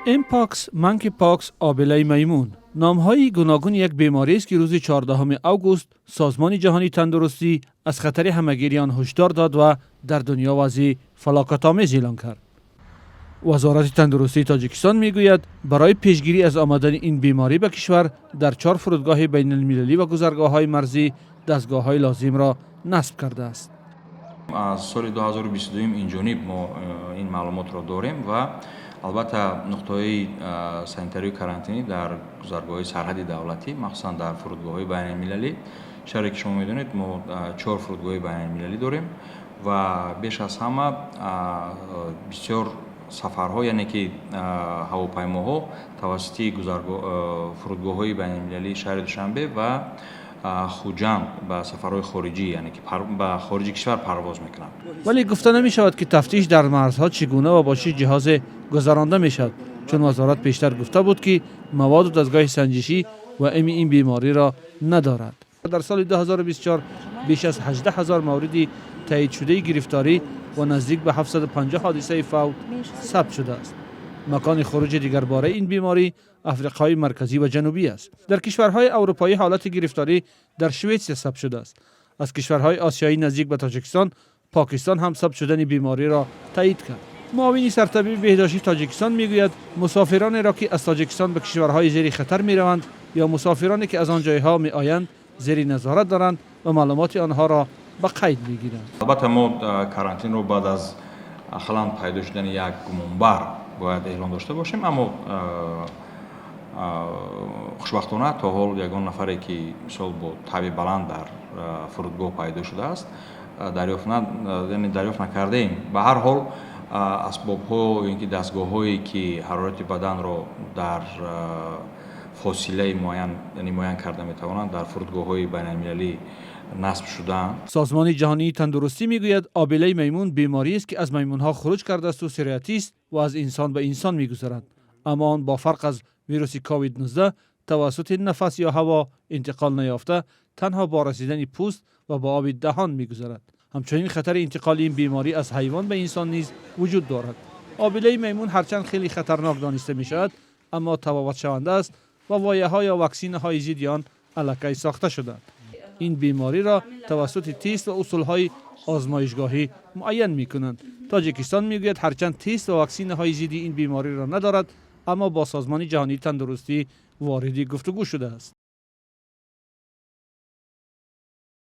امپاکس، مانکی پاکس، آبله میمون نامهای گوناگون یک بیماری است که روز 14 اوگوست سازمان جهانی تندرستی از خطر همهگیری آن هشدار داد و در دنیا وضع فلاکت‌آمیز اعلان کرد. وزارت تندرستی تاجیکستان میگوید برای پیشگیری از آمدن این بیماری به کشور در 4 فرودگاه بین المللی و گذرگاه‌های مرزی دستگاه‌های لازم را نصب کرده است. از سال 2022 اینجانب ما این معلومات را داریم و البته نقطه‌های سانیتاری و کرانتینی در گذرگاه‌های سرحدی دولتی مخصوصا در فرودگاه‌های بین‌المللی شهری که شما می‌دونید ما 4 فرودگاه بین‌المللی داریم و بیش از همه بسیار سفرها یعنی که هواپیماها توسط فرودگاه‌های بین‌المللی شهر دوشنبه و خوجند به سفرهای خارجی یعنی که به خارج کشور پرواز میکنند. ولی گفته نمی شود که تفتیش در مرزها چگونه و با چه جهاز گذرانده می شود، چون وزارت پیشتر گفته بود که مواد و دستگاه سنجشی و این بیماری را ندارد. در سال 2024 بیش از 18,000 مورد تایید شده گرفتاری و نزدیک به 750 حادثه فوت ثبت شده است. مکان خروج دیگر باره این بیماری افریقای مرکزی و جنوبی است. در کشورهای اروپایی حالت گرفتاری در سوئیس ثبت شده است. از کشورهای آسیایی نزدیک به تاجیکستان، پاکستان هم ثبت شدن بیماری را تایید کرد. معاون سرطبیب بهداشتی تاجیکستان میگوید مسافرانی را که از تاجیکستان به کشورهای زیر خطر میروند یا مسافرانی که از آن جایها میآیند زیر نظارت دارند و معلومات آنها را به قید میگیرند. البته ما کرانتین رو بعد از اخلاً پیدا شدن یک گمانبر باید اعلام داشته باشیم، اما خوشبختانه تا حال یگان نفری که مثلا با تب بلند در فرودگاه پیدا شده است دریافت نکرده ایم. به هر حال اسباب‌ها اینکه دستگاه‌هایی که حرارت بدن را در فاصله معین کرده می‌توانند در فرودگاه‌های بین‌المللی نصب شدند. سازمان جهانی تندرستی میگوید آبله میمون بیماری است که از میمون‌ها خروج کرده است و سریاتی است و از انسان به انسان می‌گذرد، اما آن با فرق از ویروس کووید 19 توسط نفس یا هوا انتقال نیافته تنها با رسیدن پوست و با آب دهان می‌گذرد. همچنین خطر انتقال این بیماری از حیوان به انسان نیز وجود دارد. آبله میمون هرچند خیلی خطرناک دانسته می‌شود، اما تفاوت شونده است و وایه‌ها یا واکسین‌های ضد آن الکی ساخته شده‌اند. این بیماری را توسط تست و اصول‌های آزمایشگاهی معین می‌کنند. تاجیکستان میگوید هرچند تست و واکسین‌های ضد این بیماری را ندارد، اما با سازمان جهانی تندرستی وارد گفتگو شده است.